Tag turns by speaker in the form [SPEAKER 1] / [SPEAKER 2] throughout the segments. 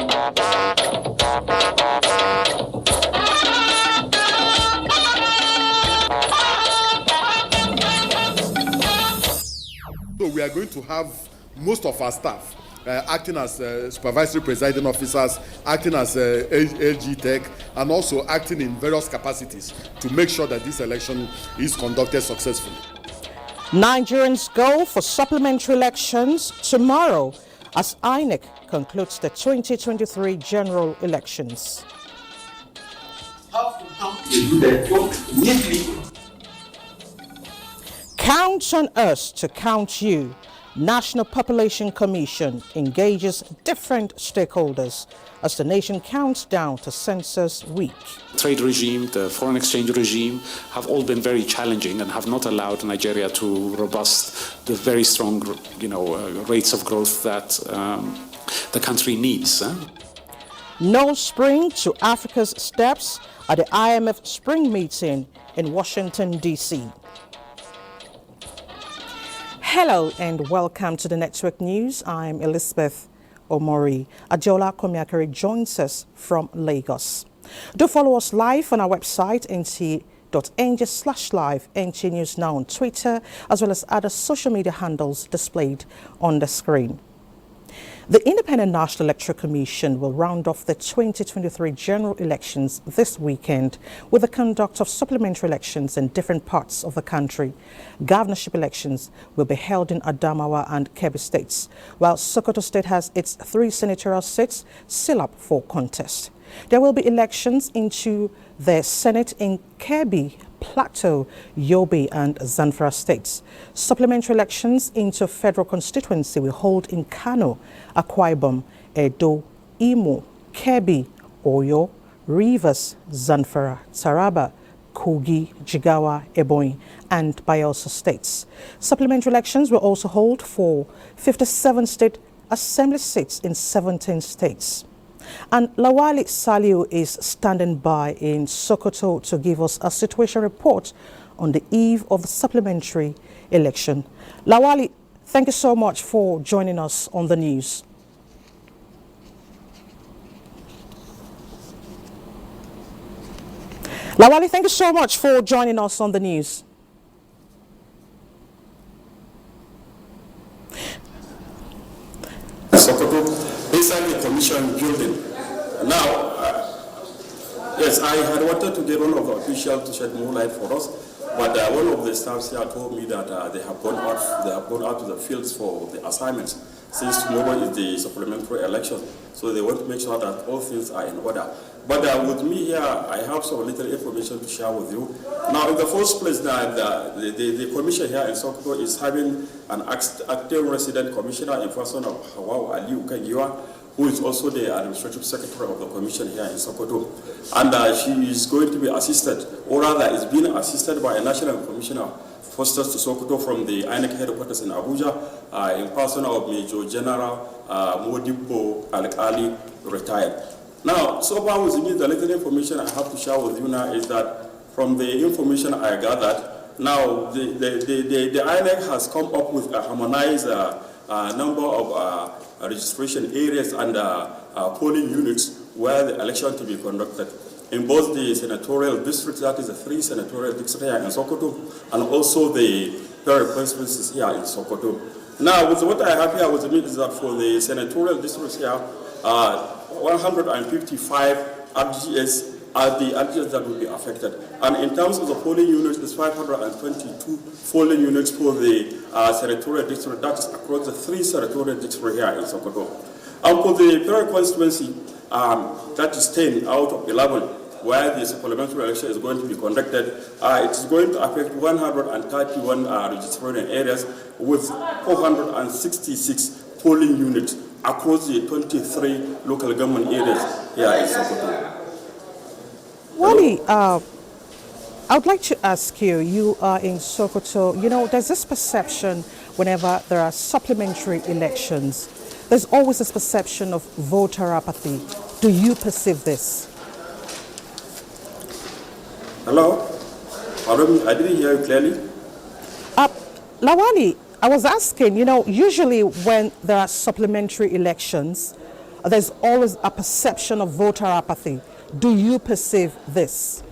[SPEAKER 1] So we are going to have most of our staff acting as supervisory presiding officers, acting as LG Tech, and also acting in various capacities to make sure that this election is conducted successfully.
[SPEAKER 2] Nigerians go for supplementary elections tomorrow as INEC concludes the 2023 general elections. Count on us to count you. National Population Commission engages different stakeholders as the nation counts down to Census week.
[SPEAKER 3] Trade regime, the foreign exchange regime have all been very challenging and have not allowed Nigeria to robust the very strong, rates of growth that the country needs.
[SPEAKER 2] No spring to Africa's steps at the IMF spring meeting in Washington, D.C. Hello and welcome to the Network News. I'm Elizabeth Omori. Ajola Komiakari joins us from Lagos. Do follow us live on our website, nta.ng/live, NTA News Now on Twitter, as well as other social media handles displayed on the screen. The Independent National Electoral Commission will round off the 2023 general elections this weekend with the conduct of supplementary elections in different parts of the country. Governorship elections will be held in Adamawa and Kebbi states, while Sokoto State has its 3 senatorial seats still up for contest. There will be elections into the Senate in Kebbi, Plateau, Yobe and Zamfara states. Supplementary elections into federal constituency will hold in Kano, Akwa Ibom, Edo, Imo, Kebbi, Oyo, Rivers, Zamfara, Taraba, Kogi, Jigawa, Ebonyi and Bayelsa states. Supplementary elections will also hold for 57 state assembly seats in 17 states. And Lawali Saliu is standing by in Sokoto to give us a situation report on the eve of the supplementary election. Lawali, thank you so much for joining us on the news. Lawali, thank you so much for joining us on the news.
[SPEAKER 4] Sokoto, inside the commission building. Now, yes, I had wanted to get one of the officials to shed more light for us, but one of the staffs here told me that they have gone out to the fields for the assignments since tomorrow is the supplementary election. So they want to make sure that all things are in order. But with me here, I have some little information to share with you. Now, in the first place, the commission here in Sokoto is having an acting resident commissioner in person of Hawau Ali Ukagiwa, who is also the administrative secretary of the commission here in Sokoto. And she is going to be assisted, or rather is being assisted by a national commissioner posters to Sokoto from the INEC headquarters in Abuja, in person of Major General Modibo Al-Ali, retired. Now, so far with me, the little information I have to share with you now is that from the information I gathered, now the INEC has come up with a harmonized number of registration areas and polling units where the election to be conducted. In both the senatorial districts, that is the 3 senatorial districts here in Sokoto, and also the federal constituencies here in Sokoto. Now, with what I have here with me is that for the senatorial districts here, 155 RGS are the RGS that will be affected. And in terms of the polling units, there's 522 polling units for the senatorial district, that is across the 3 senatorial districts here in Sokoto. And for the federal constituency, that is 10 out of 11, where the supplementary election is going to be conducted. It is going to affect 131 registration areas with 466 polling units across the 23 local government areas here in Sokoto.
[SPEAKER 2] Wally, I would like to ask you, you are in Sokoto, there's this perception whenever there are supplementary elections, there's always this perception of voter apathy. Do you perceive this?
[SPEAKER 4] Hello? Pardon me, I didn't hear you clearly.
[SPEAKER 2] Lawali, I was asking, usually when there are supplementary elections, there's always a perception of voter apathy. Do you perceive this?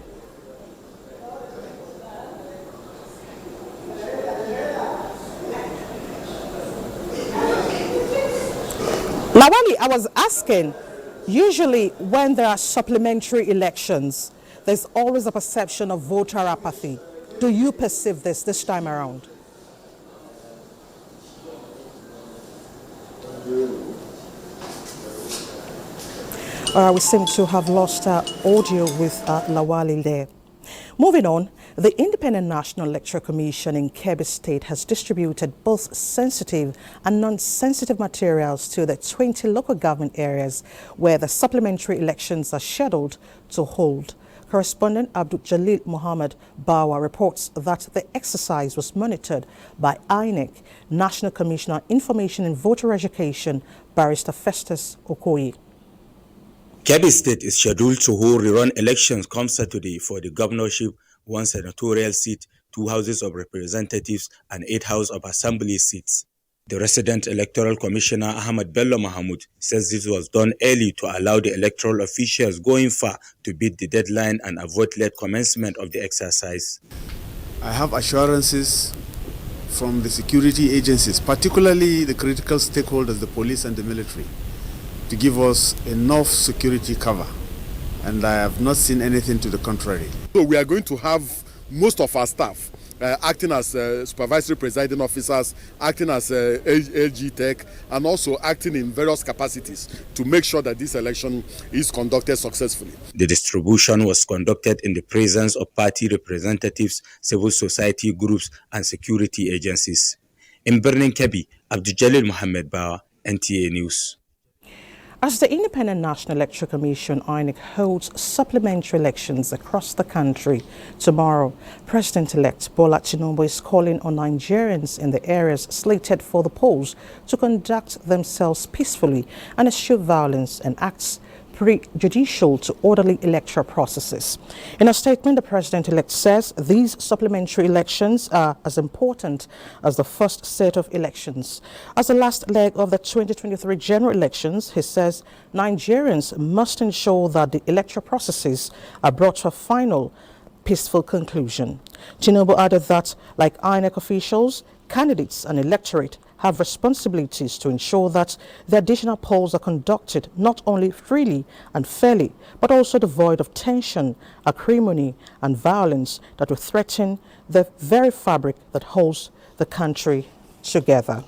[SPEAKER 2] Lawali, I was asking, usually when there are supplementary elections, there's always a perception of voter apathy. Do you perceive this time around? We seem to have lost our audio with Lawali there. Moving on, the Independent National Electoral Commission in Kebbi State has distributed both sensitive and non-sensitive materials to the 20 local government areas where the supplementary elections are scheduled to hold. Correspondent Abdul Jalil Muhammad Bawa reports that the exercise was monitored by INEC, National Commission on Information and Voter Education, Barrister Festus Okoye.
[SPEAKER 5] Kebbi State is scheduled to hold rerun elections come Saturday for the governorship, 1 senatorial seat, 2 houses of representatives, and 8 House of Assembly seats. The resident electoral commissioner Ahmad Bello Mahmoud says this was done early to allow the electoral officials going far to beat the deadline and avoid late commencement of the exercise.
[SPEAKER 6] I have assurances from the security agencies, particularly the critical stakeholders, the police and the military, to give us enough security cover, and I have not seen anything to the contrary.
[SPEAKER 1] So we are going to have most of our staff acting as supervisory presiding officers, acting as LG Tech, and also acting in various capacities to make sure that this election is conducted successfully.
[SPEAKER 5] The distribution was conducted in the presence of party representatives, civil society groups, and security agencies. In Birnin Kebbi, Abdul Jalil Muhammad Bawa, NTA News.
[SPEAKER 2] As the Independent National Electoral Commission, INEC, holds supplementary elections across the country tomorrow, President-elect Bola Tinubu is calling on Nigerians in the areas slated for the polls to conduct themselves peacefully and eschew violence and acts prejudicial to orderly electoral processes. In a statement, the President-elect says these supplementary elections are as important as the first set of elections. As the last leg of the 2023 general elections, he says Nigerians must ensure that the electoral processes are brought to a final, peaceful conclusion. Tinubu added that, like INEC officials, candidates and electorate have responsibilities to ensure that the additional polls are conducted not only freely and fairly, but also devoid of tension, acrimony, and violence that will threaten the very fabric that holds the country together.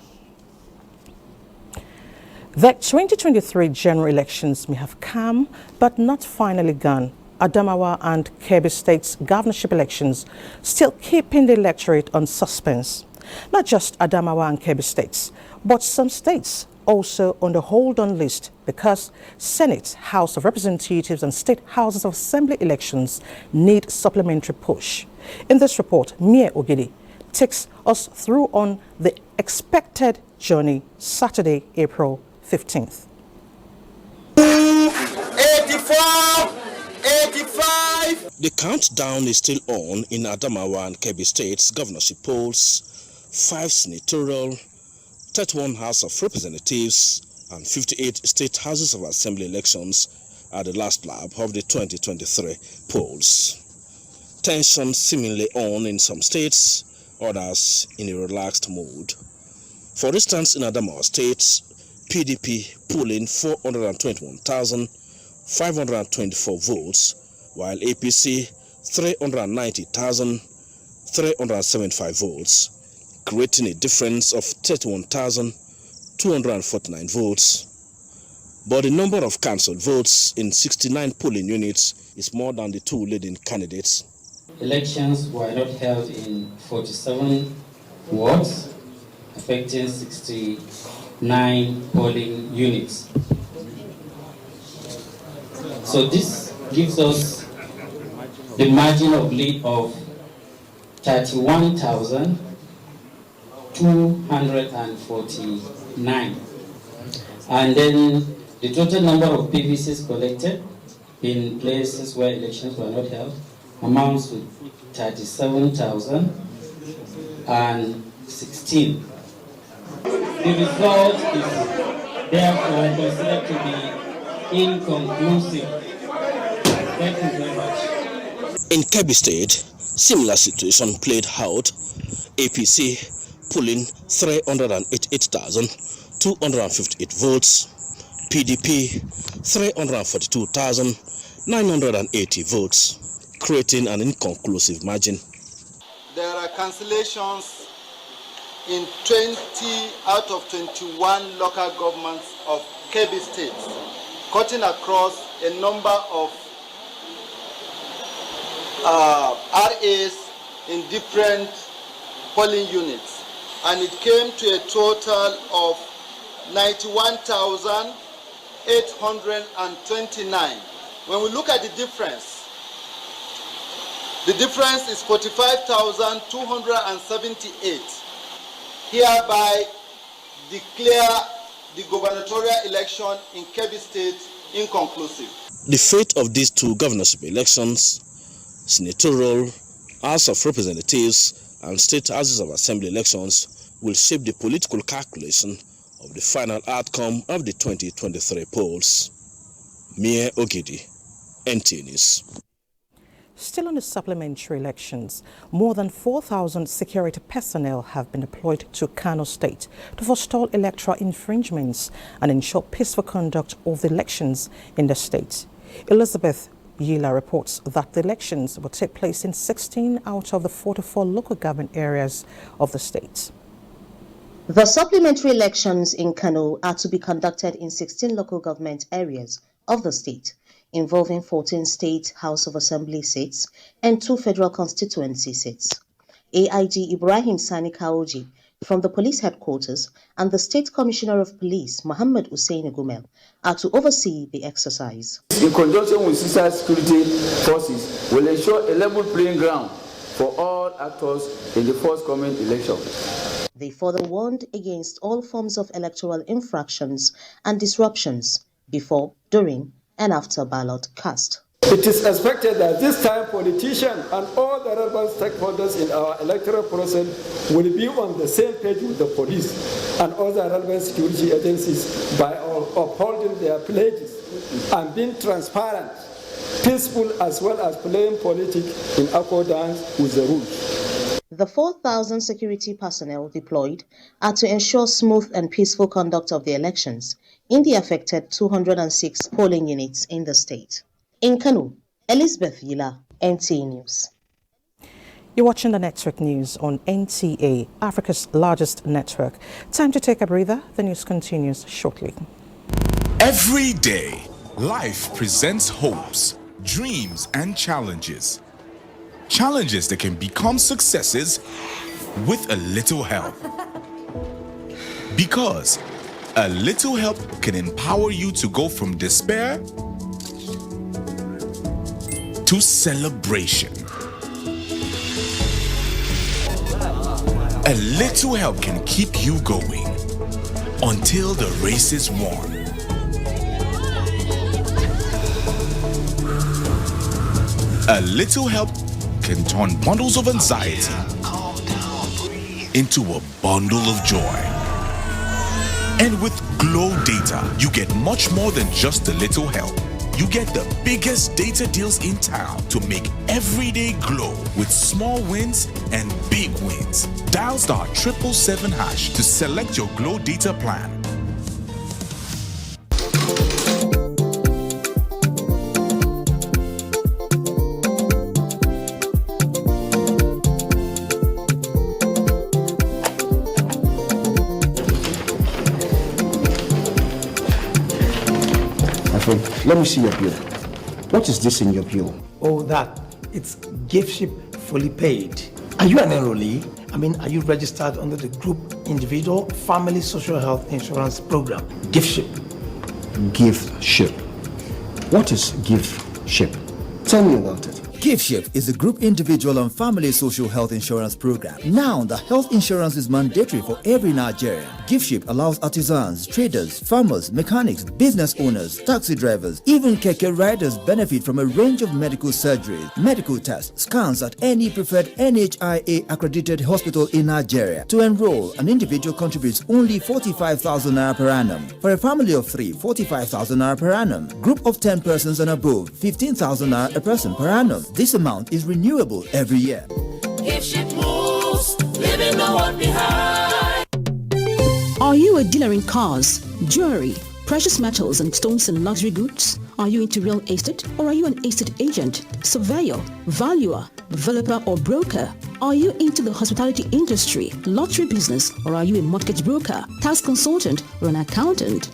[SPEAKER 2] The 2023 general elections may have come, but not finally gone. Adamawa and Kebbi State's governorship elections still keeping the electorate on suspense. Not just Adamawa and Kebbi States, but some states also on the hold-on list because Senate, House of Representatives and State Houses of Assembly elections need supplementary push. In this report, Mie Ogidi takes us through on the expected journey Saturday, April 15th.
[SPEAKER 7] 84! 85!
[SPEAKER 8] The countdown is still on in Adamawa and Kebbi States governorship polls. 5 senatorial, 31 House of Representatives, and 58 State Houses of Assembly elections are the last lap of the 2023 polls. Tension seemingly on in some states, others in a relaxed mood. For instance, in Adamawa State, PDP polling 421,524 votes, while APC 390,375 votes, creating a difference of 31,249 votes. But the number of cancelled votes in 69 polling units is more than the 2 leading candidates.
[SPEAKER 9] Elections were not held in 47 wards, affecting 69 polling units. So this gives us the margin of lead of 31,249. And then the total number of PVCs collected in places where elections were not held amounts to 37,016. The result is therefore considered to be inconclusive. Thank you very much.
[SPEAKER 8] In Kebbi State, similar situation played out. APC pulling 388,258 votes, PDP 342,980 votes, creating an inconclusive margin.
[SPEAKER 7] There are cancellations in 20 out of 21 local governments of Kebbi State, cutting across a number of RAs in different polling units, and it came to a total of 91,829. When we look at the difference is 45,278. Hereby declare the gubernatorial election in Kebbi State inconclusive.
[SPEAKER 8] The fate of these two governorship elections, senatorial, House of Representatives, and state houses of assembly elections will shape the political calculation of the final outcome of the 2023 polls. Mie Ogidi, NTA News.
[SPEAKER 2] Still on the supplementary elections, more than 4,000 security personnel have been deployed to Kano State to forestall electoral infringements and ensure peaceful conduct of the elections in the state. Elizabeth Yila reports that the elections will take place in 16 out of the 44 local government areas of the state.
[SPEAKER 10] The supplementary elections in Kano are to be conducted in 16 local government areas of the state, involving 14 state House of Assembly seats and 2 federal constituency seats. AIG Ibrahim Sani Kaoji from the police headquarters and the State Commissioner of Police, Muhammad Hussein Gumel, are to oversee the exercise.
[SPEAKER 11] In conjunction with sister security forces, will ensure a level playing ground for all actors in the forthcoming election.
[SPEAKER 10] They further warned against all forms of electoral infractions and disruptions before, during, and after ballot cast.
[SPEAKER 12] It is expected that this time politicians and all the relevant stakeholders in our electoral process will be on the same page with the police and other relevant security agencies by upholding their pledges and being transparent, peaceful, as well as playing politics in accordance with the rules.
[SPEAKER 10] The 4,000 security personnel deployed are to ensure smooth and peaceful conduct of the elections in the affected 206 polling units in the state. In Kano, Elizabeth Yila, NTA News.
[SPEAKER 2] You're watching the Network News on NTA, Africa's largest network. Time to take a breather. The news continues shortly.
[SPEAKER 13] Every day, life presents hopes, dreams, and challenges. Challenges that can become successes with a little help. Because a little help can empower you to go from despair to celebration. A little help can keep you going until the race is won. A little help can turn bundles of anxiety into a bundle of joy. And with Glow Data, you get much more than just a little help. You get the biggest data deals in town to make every day glow with small wins and big wins. Dial *777# to select your Glow Data plan.
[SPEAKER 14] Let me see your bill. What is this in your bill?
[SPEAKER 15] Oh, that. It's gift ship fully paid. Are you an enrollee? I mean, are you registered under the Group Individual Family Social Health Insurance Program? Gift ship.
[SPEAKER 14] Gift ship. What is gift ship? Tell me about it.
[SPEAKER 16] GiftShip is a group individual and family social health insurance program. Now, the health insurance is mandatory for every Nigerian. GiftShip allows artisans, traders, farmers, mechanics, business owners, taxi drivers, even keke riders benefit from a range of medical surgeries, medical tests, scans at any preferred NHIA accredited hospital in Nigeria. To enroll, an individual contributes only 45,000 naira per annum. For a family of 3, 45,000 naira per annum. Group of 10 persons and above, 15,000 naira a person per annum. This amount is renewable every year.
[SPEAKER 17] GiftShip moves, leaving no one behind.
[SPEAKER 18] Are you a dealer in cars, jewelry, precious metals and stones and luxury goods? Are you into real estate, or are you an estate agent, surveyor, valuer, developer or broker? Are you into the hospitality industry, lottery business, or are you a mortgage broker, tax consultant or an accountant?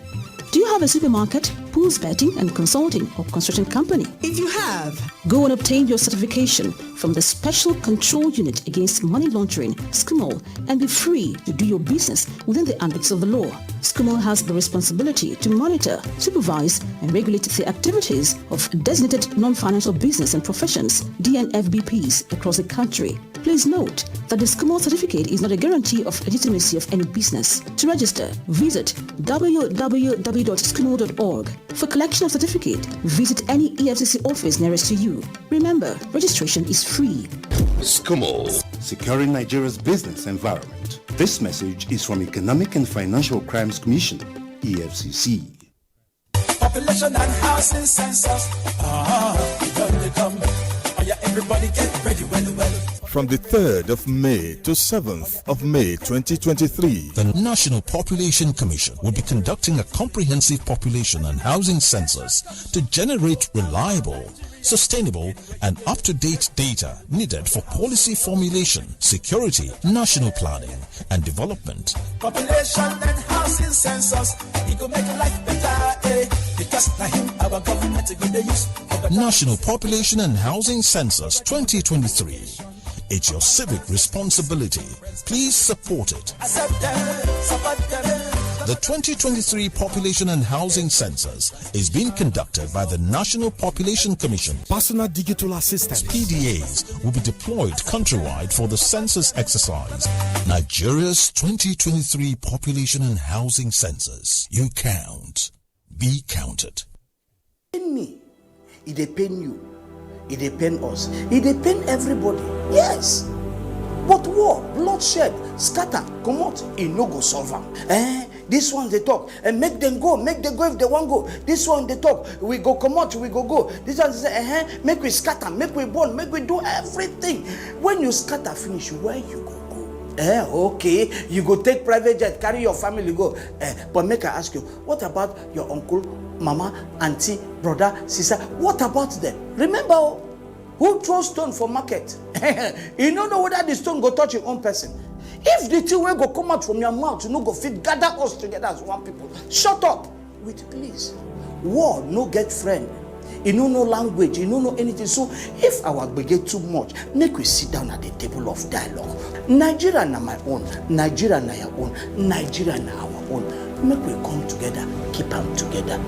[SPEAKER 18] Do you have a supermarket, pools betting and consulting or construction company? If you have, go and obtain your certification from the Special Control Unit Against Money Laundering, SCUMOL, and be free to do your business within the ambits of the law. SCUMOL has the responsibility to monitor, supervise, and regulate the activities of designated non-financial business and professions, DNFBPs, across the country. Please note that the SCUMOL certificate is not a guarantee of legitimacy of any business. To register, visit www.scumol.org. For collection of certificate, visit any EFCC office nearest to you. Remember, registration is free.
[SPEAKER 19] SCUMOL, securing Nigeria's business environment. This message is from Economic and Financial Crimes Commission, EFCC.
[SPEAKER 17] Population and housing census. When they come, everybody get ready, well.
[SPEAKER 20] From the 3rd of May to 7th of May 2023,
[SPEAKER 13] the National Population Commission will be conducting a comprehensive population and housing census to generate reliable, sustainable, and up-to-date data needed for policy formulation, security, national planning, and development.
[SPEAKER 17] Population and housing census, it will make life better, because our government is going to use
[SPEAKER 13] National Population and Housing Census 2023. It's your civic responsibility. Please support it. The 2023 Population and Housing Census is being conducted by the National Population Commission.
[SPEAKER 20] Personal digital assistants,
[SPEAKER 13] PDAs, will be deployed countrywide for the census exercise. Nigeria's 2023 Population and Housing Census. You count. Be counted.
[SPEAKER 14] Me, it depends you. It depends us. It depends everybody. Yes. But war, bloodshed, scatter, come out, it no go solve them. This one they talk, and make them go if they want go. This one they talk, we go come out, we go. This one say, make we scatter, make we burn, make we do everything. When you scatter finish, where you go? Okay, you go take private jet, carry your family go. But make I ask you, what about your uncle, mama, auntie, brother, sister? What about them? Remember, who throws stone for market? You don't know whether the stone go touch your own person. If the two will go come out from your mouth, you no go fit gather us together as one people. Shut up with please. War no get friend. You don't know language, you don't know anything. So if our get too much, make we sit down at the table of dialogue. Nigeria na my own, Nigeria na your own, Nigeria na our own. Make we come together, keep them together.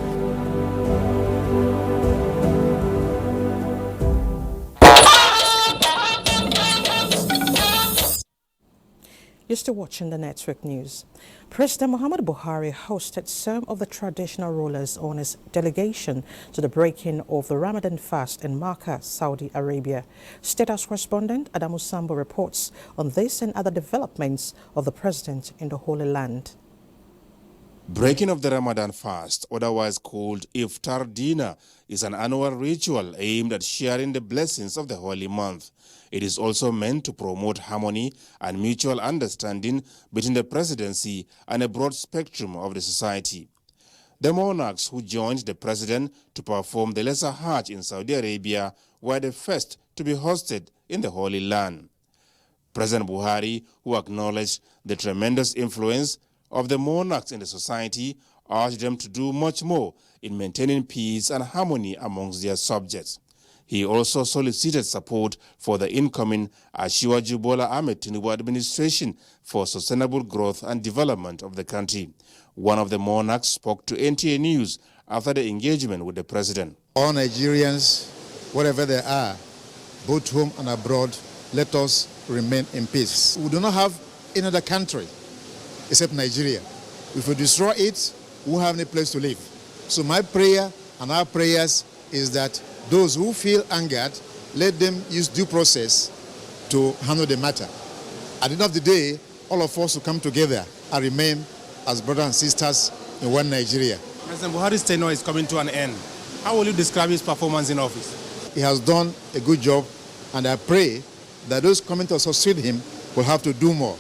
[SPEAKER 2] You're still watching the Network News. President Muhammadu Buhari hosted some of the traditional rulers on his delegation to the breaking of the Ramadan fast in Makkah, Saudi Arabia. State House correspondent Adamu Sambo reports on this and other developments of the president in the Holy Land.
[SPEAKER 21] Breaking of the Ramadan fast, otherwise called Iftar Dinner, is an annual ritual aimed at sharing the blessings of the holy month. It is also meant to promote harmony and mutual understanding between the presidency and a broad spectrum of the society. The monarchs who joined the president to perform the Lesser Hajj in Saudi Arabia were the first to be hosted in the Holy Land. President Buhari, who acknowledged the tremendous influence of the monarchs in the society, urged them to do much more in maintaining peace and harmony amongst their subjects. He also solicited support for the incoming Asiwaju Bola Ahmed Tinubu administration for sustainable growth and development of the country. One of the monarchs spoke to NTA News after the engagement with the president.
[SPEAKER 22] All Nigerians, wherever they are,
[SPEAKER 3] both home and abroad, let us remain in peace. We do not have any other country except Nigeria. If we destroy it, we won't have any place to live. So my prayer and our prayers is that those who feel angered, let them use due process to handle the matter. At the end of the day, all of us will come together and remain as brothers and sisters in one Nigeria.
[SPEAKER 21] President Buhari's tenure is coming to an end. How will you describe his performance in office?
[SPEAKER 3] He has done a good job, and I pray that those coming to succeed him will have to do more.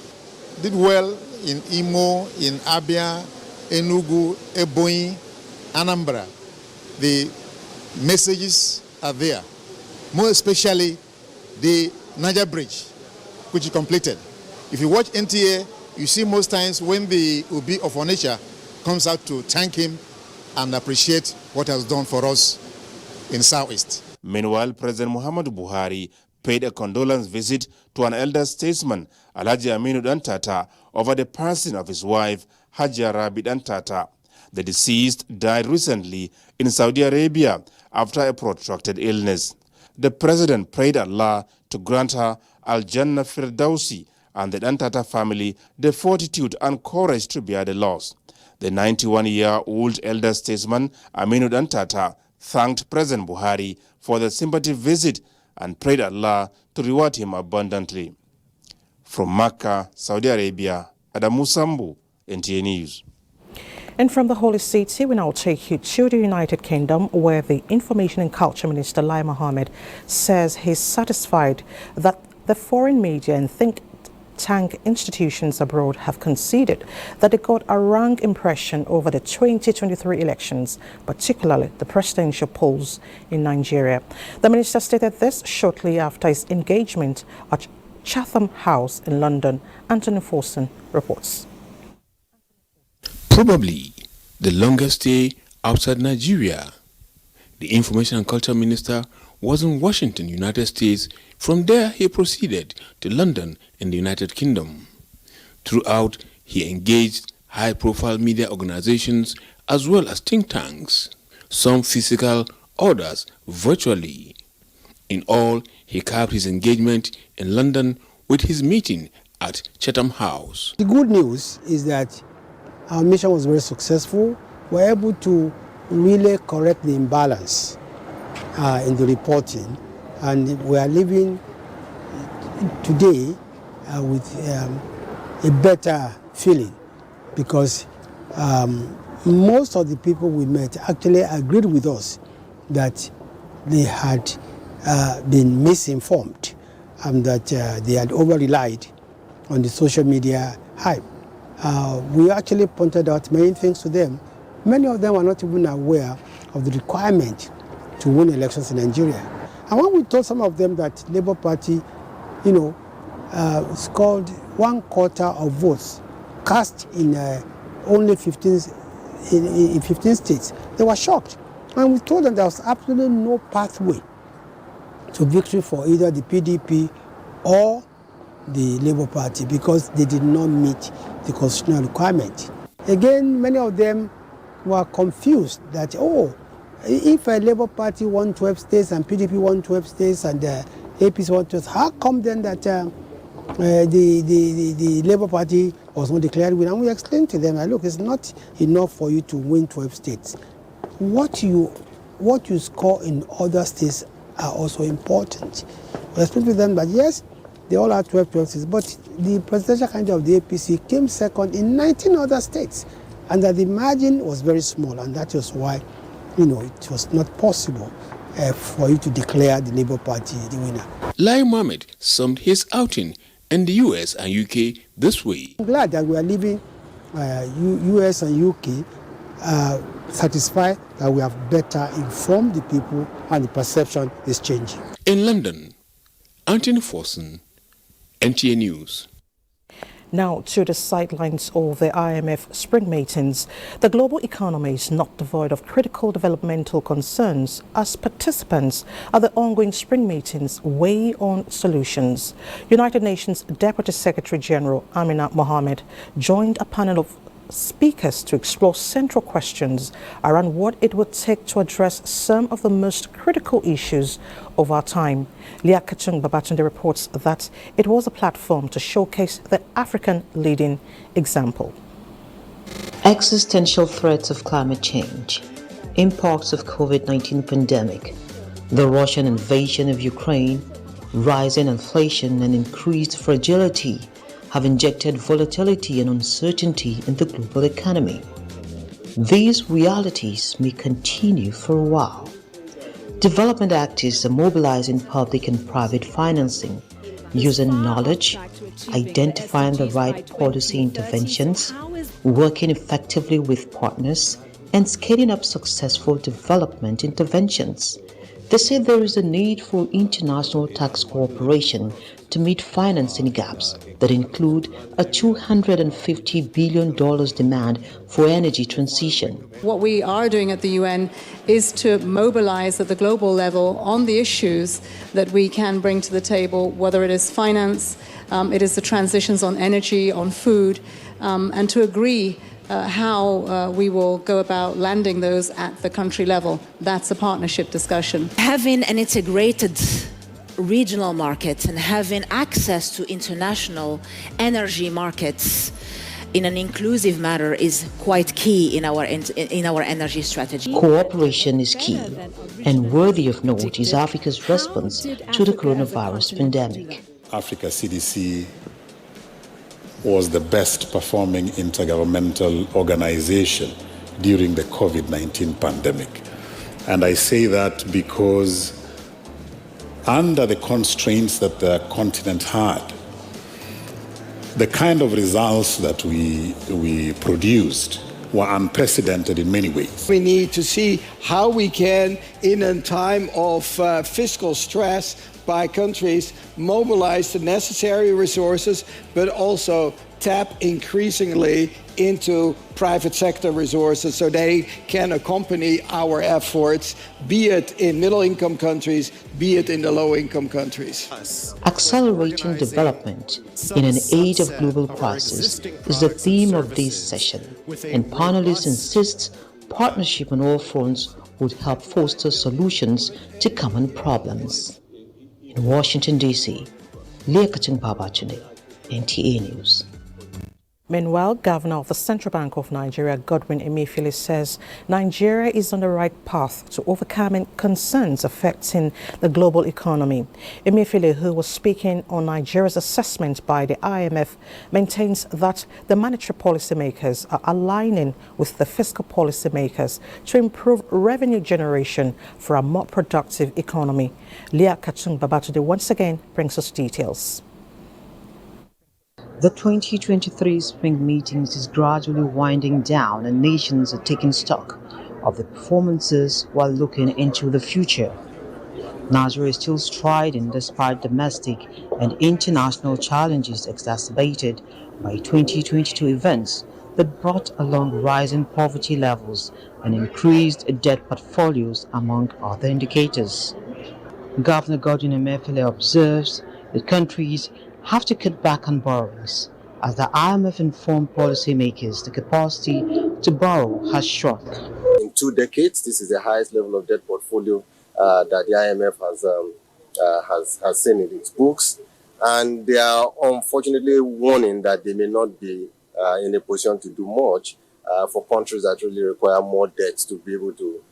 [SPEAKER 3] Did well in Imo, in Abia, Enugu, Ebonyi, Anambra. The messages are there. More especially the Niger Bridge, which he completed. If you watch NTA, you see most times when the Obi of Onitsha comes out to thank him and appreciate what he has done for us in Southeast.
[SPEAKER 21] Meanwhile, President Muhammadu Buhari paid a condolence visit to an elder statesman, Alhaji Aminu Dantata, over the passing of his wife, Hajia Rabi Dantata. The deceased died recently in Saudi Arabia after a protracted illness. The president prayed Allah to grant her Al-Jannah Firdausi and the Dantata family the fortitude and courage to bear the loss. The 91-year-old elder statesman Aminu Dantata thanked President Buhari for the sympathy visit and prayed Allah to reward him abundantly. From Makkah, Saudi Arabia, Adamu Sambu, NTA News.
[SPEAKER 2] And from the Holy City, we now take you to the United Kingdom, where the Information and Culture Minister, Lai Mohammed, says he's satisfied that the foreign media and think tank institutions abroad have conceded that they got a wrong impression over the 2023 elections, particularly the presidential polls in Nigeria. The minister stated this shortly after his engagement at Chatham House in London. Anthony Forson reports.
[SPEAKER 22] Probably the longest stay outside Nigeria. The Information and Culture Minister was in Washington, United States. From there, he proceeded to London in the United Kingdom. Throughout, he engaged high-profile media organizations as well as think tanks, some physical, others virtually. In all, he capped his engagement in London with his meeting at Chatham House.
[SPEAKER 23] The good news is that our mission was very successful. We were able to really correct the imbalance in the reporting, and we are living today with a better feeling, because most of the people we met actually agreed with us that they had been misinformed and that they had over-relied on the social media hype. We actually pointed out many things to them. Many of them were not even aware of the requirement to win elections in Nigeria. And when we told some of them that Labour Party, scored 1/4 of votes cast in only 15 states, they were shocked. And we told them there was absolutely no pathway to victory for either the PDP or the Labour Party, because they did not meet the constitutional requirement. Again, many of them were confused that, if a Labour Party won 12 states and PDP won 12 states and APC won 12, how come then that the Labour Party was not declared winner? And we explained to them that, look, it's not enough for you to win 12 states. What you score in other states are also important. We explained to them that, yes, they all had 12 states, but the presidential candidate of the APC came second in 19 other states, and that the margin was very small, and that was why, it was not possible for you to declare the Labour Party the winner.
[SPEAKER 22] Lai Mohammed summed his outing in the US and UK this way.
[SPEAKER 23] I'm glad that we are leaving US and UK satisfied that we have better informed the people and the perception is changing.
[SPEAKER 22] In London, Anthony Forson, NTA News.
[SPEAKER 2] Now to the sidelines of the IMF spring meetings. The global economy is not devoid of critical developmental concerns as participants at the ongoing spring meetings weigh on solutions. United Nations Deputy Secretary General Amina Mohammed joined a panel of speakers to explore central questions around what it would take to address some of the most critical issues of our time. Liakatung Babatunde reports that it was a platform to showcase the African leading example.
[SPEAKER 1] Existential threats of climate change, impacts of COVID-19 pandemic, the Russian invasion of Ukraine, rising inflation and increased fragility have injected volatility and uncertainty in the global economy. These realities may continue for a while. Development actors are mobilizing public and private financing, using knowledge, identifying the right policy interventions, working effectively with partners, and scaling up successful development interventions. They say there is a need for international tax cooperation to meet financing gaps that include a $250 billion demand for energy transition.
[SPEAKER 4] What we are doing at the UN is to mobilize at the global level on the issues that we can bring to the table, whether it is finance, it is the transitions on energy, on food, and to agree how we will go about landing those at the country level. That's a partnership discussion.
[SPEAKER 6] Having an integrated regional market and having access to international energy markets in an inclusive manner is quite key in our energy strategy.
[SPEAKER 1] Cooperation is key, and worthy of note is Africa's response to the coronavirus pandemic.
[SPEAKER 24] Africa CDC was the best performing intergovernmental organization during the COVID-19 pandemic. And I say that because under the constraints that the continent had, the kind of results that we produced were unprecedented in many ways.
[SPEAKER 25] We need to see how we can, in a time of fiscal stress by countries, mobilize the necessary resources, but also tap increasingly into private sector resources so they can accompany our efforts, be it in middle-income countries, be it in the low-income countries.
[SPEAKER 1] Accelerating development in an age of global crisis is the theme of this session, and panelists insist partnership on all fronts would help foster solutions to common problems. In Washington, D.C., Liakatung Babatunde, NTA News.
[SPEAKER 2] Meanwhile, Governor of the Central Bank of Nigeria, Godwin Emefiele, says Nigeria is on the right path to overcoming concerns affecting the global economy. Emefiele, who was speaking on Nigeria's assessment by the IMF, maintains that the monetary policymakers are aligning with the fiscal policymakers to improve revenue generation for a more productive economy. Liakatung Babatunde once again brings us details.
[SPEAKER 1] The 2023 spring meetings is gradually winding down and nations are taking stock of the performances while looking into the future. Nigeria is still striding despite domestic and international challenges exacerbated by 2022 events that brought along rising poverty levels and increased debt portfolios, among other indicators. Governor Godwin Emefiele observes that countries have to cut back on borrowings, as the IMF informed policymakers the capacity to borrow has shrunk.
[SPEAKER 26] In 2 decades, this is the highest level of debt portfolio that the IMF has seen in its books, and they are unfortunately warning that they may not be in a position to do much for countries that really require more debt to be able to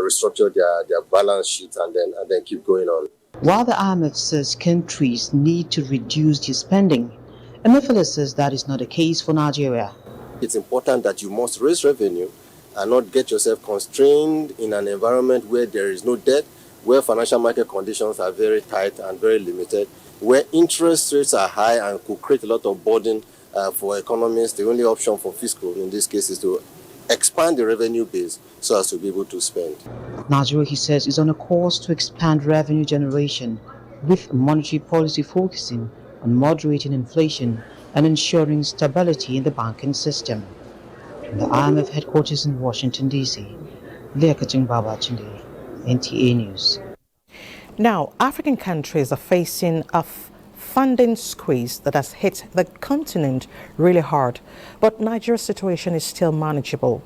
[SPEAKER 26] restructure their balance sheets and then keep going on.
[SPEAKER 1] While the IMF says countries need to reduce their spending, Emefiele says that is not the case for Nigeria.
[SPEAKER 26] It's important that you must raise revenue and not get yourself constrained in an environment where there is no debt, where financial market conditions are very tight and very limited, where interest rates are high and could create a lot of burden for economies. The only option for fiscal in this case is to expand the revenue base so as to be able to spend.
[SPEAKER 1] Nigeria, he says, is on a course to expand revenue generation with monetary policy focusing on moderating inflation and ensuring stability in the banking system. From the IMF headquarters in Washington, D.C., Liakatung Babatunde, NTA News.
[SPEAKER 2] Now, African countries are facing a funding squeeze that has hit the continent really hard, but Nigeria's situation is still manageable.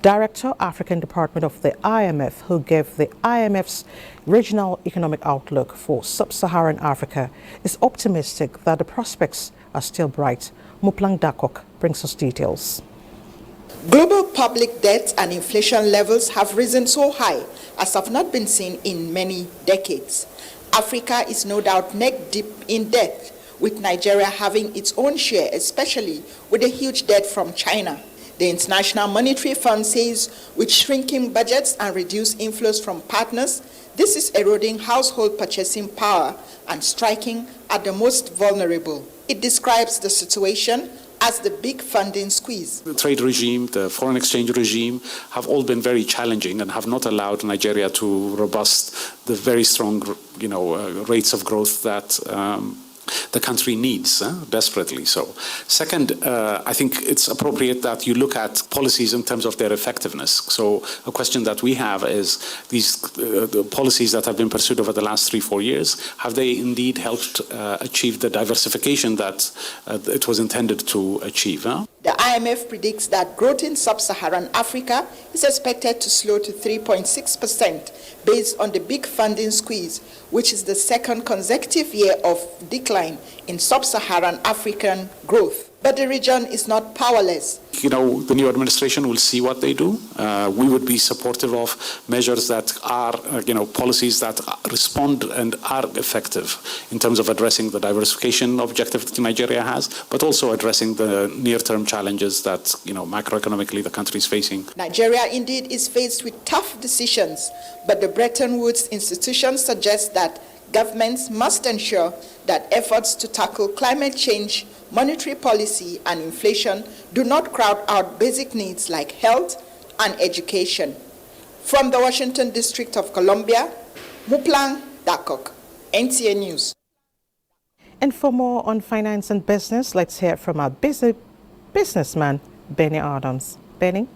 [SPEAKER 2] Director, African Department of the IMF, who gave the IMF's regional economic outlook for sub-Saharan Africa, is optimistic that the prospects are still bright. Muplang Dakok brings us details.
[SPEAKER 5] Global public debt and inflation levels have risen so high as have not been seen in many decades. Africa is no doubt neck deep in debt, with Nigeria having its own share, especially with a huge debt from China. The International Monetary Fund says with shrinking budgets and reduced inflows from partners, this is eroding household purchasing power and striking at the most vulnerable. It describes the situation as the big funding squeeze.
[SPEAKER 7] The trade regime, the foreign exchange regime have all been very challenging and have not allowed Nigeria to robust the very strong, rates of growth that the country needs desperately. So, second, I think it's appropriate that you look at policies in terms of their effectiveness. So, a question that we have is these the policies that have been pursued over the last 3-4 years, have they indeed helped achieve the diversification that it was intended to achieve?
[SPEAKER 5] The IMF predicts that growth in sub-Saharan Africa is expected to slow to 3.6% based on the big funding squeeze, which is the second consecutive year of decline in sub-Saharan African growth. But the region is not powerless.
[SPEAKER 7] The new administration will see what they do. We would be supportive of measures that are, policies that respond and are effective in terms of addressing the diversification objective that Nigeria has, but also addressing the near-term challenges that, macroeconomically the country is facing.
[SPEAKER 5] Nigeria indeed is faced with tough decisions, but the Bretton Woods institution suggests that governments must ensure that efforts to tackle climate change, monetary policy, and inflation do not crowd out basic needs like health and education. From the Washington District of Columbia, Muplang Dakok, NTA News.
[SPEAKER 2] And for more on finance and business, let's hear from our businessman, Benny Adams. Benny?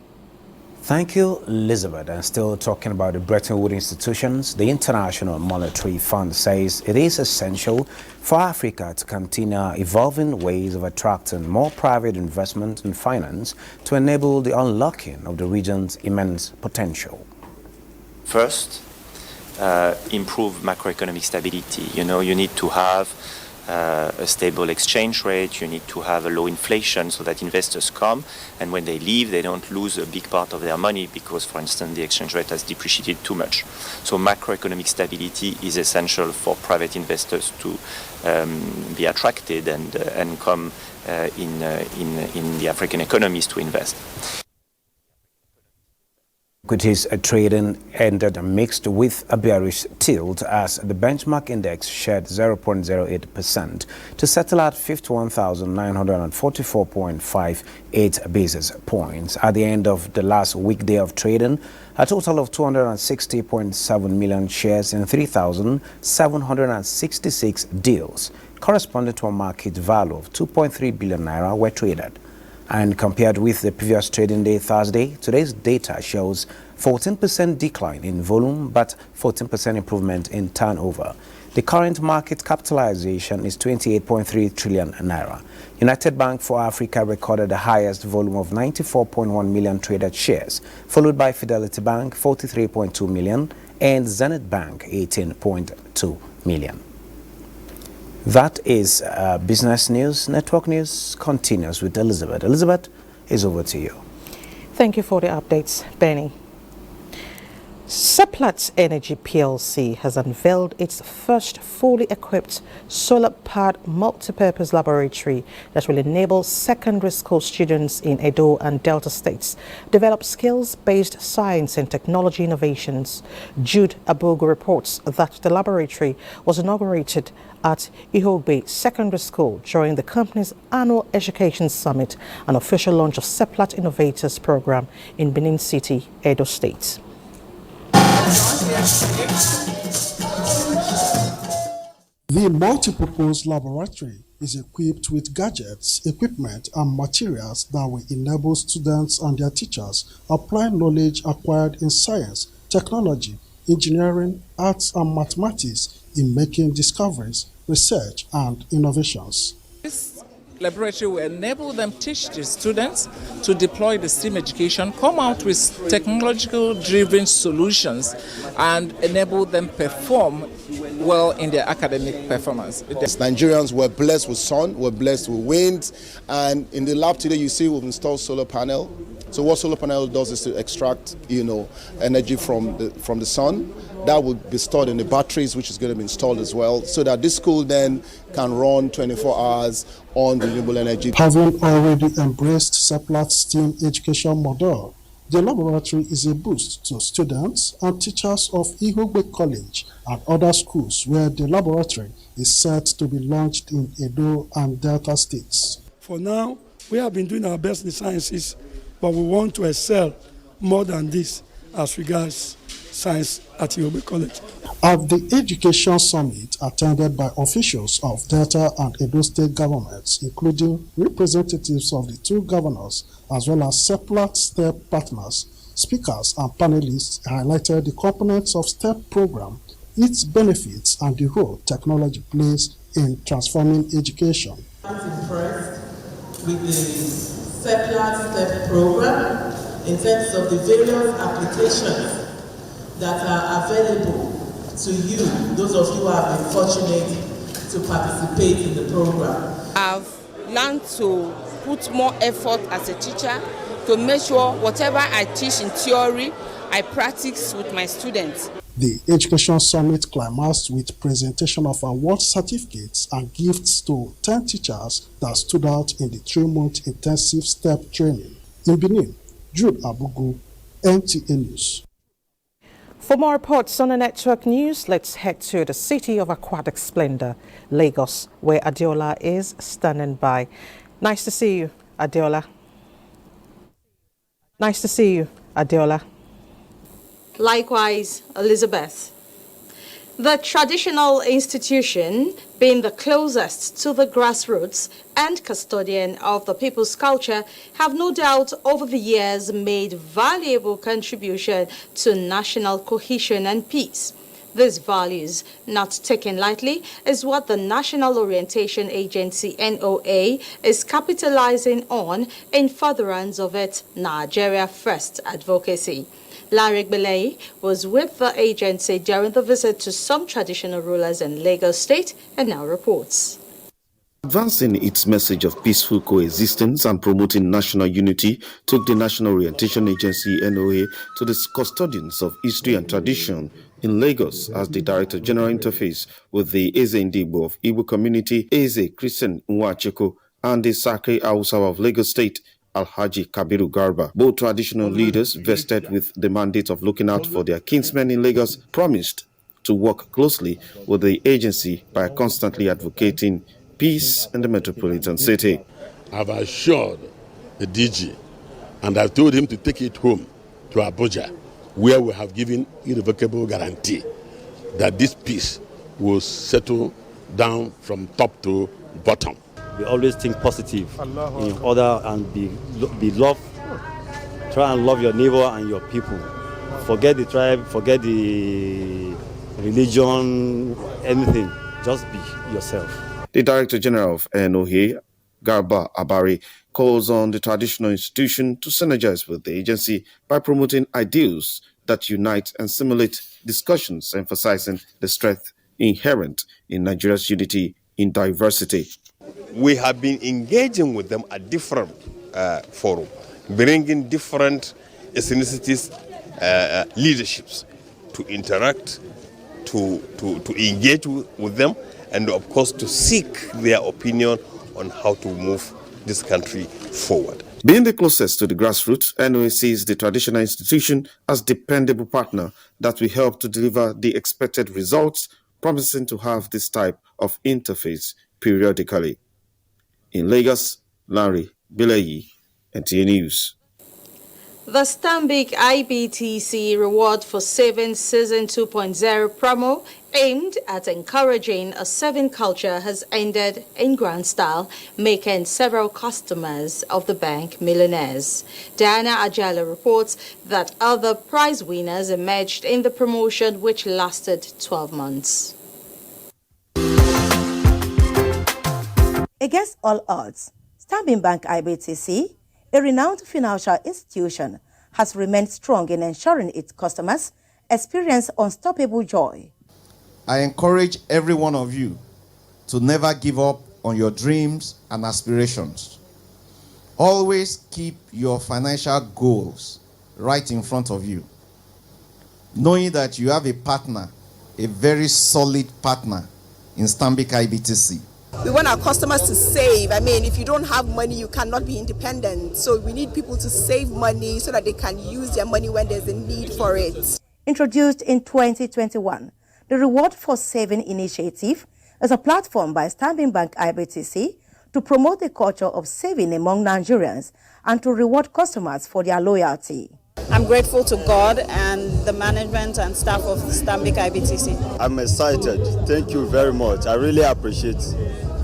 [SPEAKER 8] Thank you, Elizabeth. And still talking about the Bretton Woods institutions, the International Monetary Fund says it is essential for Africa to continue evolving ways of attracting more private investment and finance to enable the unlocking of the region's immense potential.
[SPEAKER 9] First, improve macroeconomic stability. You need to have a stable exchange rate, you need to have a low inflation so that investors come, and when they leave they don't lose a big part of their money because, for instance, the exchange rate has depreciated too much. So macroeconomic stability is essential for private investors to be attracted and come in the African economies to invest.
[SPEAKER 8] Equities trading ended mixed with a bearish tilt as the benchmark index shed 0.08% to settle at 51,944.58 basis points. At the end of the last weekday of trading, a total of 260.7 million shares in 3,766 deals, corresponding to a market value of 2.3 billion naira, were traded. And compared with the previous trading day, Thursday, today's data shows 14% decline in volume but 14% improvement in turnover. The current market capitalization is 28.3 trillion naira. United Bank for Africa recorded the highest volume of 94.1 million traded shares, followed by Fidelity Bank 43.2 million and Zenith Bank 18.2 million. That is business news. Network news continues with Elizabeth. Elizabeth, is over to you.
[SPEAKER 2] Thank you for the updates, Benny. Supplementary Energy PLC has unveiled its first fully equipped solar-powered multipurpose laboratory that will enable secondary school students in Edo and Delta states develop skills-based science and technology innovations. Jude Abogo reports that the laboratory was inaugurated at Ihogbe Secondary School during the company's annual education summit and official launch of Seplat Innovators program in Benin City, Edo State.
[SPEAKER 11] The multipurpose laboratory is equipped with gadgets, equipment, and materials that will enable students and their teachers apply knowledge acquired in science, technology, engineering, arts, and mathematics in making discoveries research, and innovations.
[SPEAKER 10] This laboratory will enable them teach the students to deploy the STEAM education, come out with technological-driven solutions, and enable them perform well in their academic performance.
[SPEAKER 12] Nigerians were blessed with sun, we're blessed with wind, and in the lab today you see we've installed solar panel. So what solar panel does is to extract, energy from the sun. That will be stored in the batteries, which is going to be installed as well, so that this school then can run 24 hours on renewable energy.
[SPEAKER 11] Having already embraced Seplat STEAM education model, the laboratory is a boost to students and teachers of Ihogbe College and other schools where the laboratory is set to be launched in Edo and Delta states.
[SPEAKER 15] For now, we have been doing our best in sciences, but we want to excel more than this as regards science at Ihogbe College.
[SPEAKER 11] At the Education Summit attended by officials of Delta and Edo state governments, including representatives of the two governors, as well as Seplat STEP partners, speakers and panelists highlighted the components of STEP program, its benefits, and the role technology plays in transforming education.
[SPEAKER 16] I'm impressed with the Seplat STEP program in terms of the various applications that are available to you, those of you who have been fortunate to participate in the program.
[SPEAKER 18] I've learned to put more effort as a teacher to make sure whatever I teach in theory, I practice with my students.
[SPEAKER 11] The Education Summit climaxed with presentation of award certificates and gifts to 10 teachers that stood out in the 3-month intensive STEP training. In Benin, Jude Abugu, NTA News.
[SPEAKER 2] For more reports on the network news, let's head to the city of aquatic splendor, Lagos, where Adeola is standing by. Nice to see you, Adeola. Nice to see you, Adeola.
[SPEAKER 19] Likewise, Elizabeth. The traditional institution, being the closest to the grassroots and custodian of the people's culture, have no doubt over the years made valuable contribution to national cohesion and peace. These values, not taken lightly, is what the National Orientation Agency, NOA, is capitalizing on in furtherance of its Nigeria First advocacy. Larry Belay was with the agency during the visit to some traditional rulers in Lagos State and now reports.
[SPEAKER 27] Advancing its message of peaceful coexistence and promoting national unity took the National Orientation Agency, NOA, to the custodians of history and tradition in Lagos as the Director General interface with the Eze Ndigbo of Igbo community, Eze Christian Nwacheko, and the Sake Hausawa of Lagos State, Alhaji Kabiru Garba. Both traditional leaders, vested with the mandate of looking out for their kinsmen in Lagos, promised to work closely with the agency by constantly advocating peace in the metropolitan city.
[SPEAKER 28] I've assured the DG and I've told him to take it home to Abuja, where we have given irrevocable guarantee that this peace will settle down from top to bottom.
[SPEAKER 29] We always think positive in order and be love. Try and love your neighbor and your people. Forget the tribe, forget the religion, anything. Just be yourself.
[SPEAKER 27] The Director General of NOA, Garba Abari, calls on the traditional institution to synergize with the agency by promoting ideals that unite and stimulate discussions, emphasizing the strength inherent in Nigeria's unity in diversity.
[SPEAKER 30] We have been engaging with them at different forums, bringing different ethnicities, leaderships to interact, to engage with them, and of course to seek their opinion on how to move this country forward.
[SPEAKER 27] Being the closest to the grassroots, NOA sees the traditional institution as dependable partner that will help to deliver the expected results, promising to have this type of interface periodically. In Lagos, Larry Bilayi, NTA News.
[SPEAKER 19] The Stanbic IBTC Reward for Saving Season 2.0 promo aimed at encouraging a saving culture has ended in grand style, making several customers of the bank millionaires. Diana Ajala reports that other prize winners emerged in the promotion, which lasted 12 months.
[SPEAKER 3] Against all odds, Stanbic Bank IBTC, a renowned financial institution, has remained strong in ensuring its customers experience unstoppable joy.
[SPEAKER 4] I encourage every one of you to never give up on your dreams and aspirations. Always keep your financial goals right in front of you, knowing that you have a partner, a very solid partner in Stanbic IBTC.
[SPEAKER 6] We want our customers to save. I mean, if you don't have money, you cannot be independent. So we need people to save money so that they can use their money when there's a need for it.
[SPEAKER 3] Introduced in 2021, the Reward for Saving initiative is a platform by Stanbic Bank IBTC to promote the culture of saving among Nigerians and to reward customers for their loyalty.
[SPEAKER 13] I'm grateful to God and the management and staff of Stanbic IBTC.
[SPEAKER 14] I'm excited. Thank you very much. I really appreciate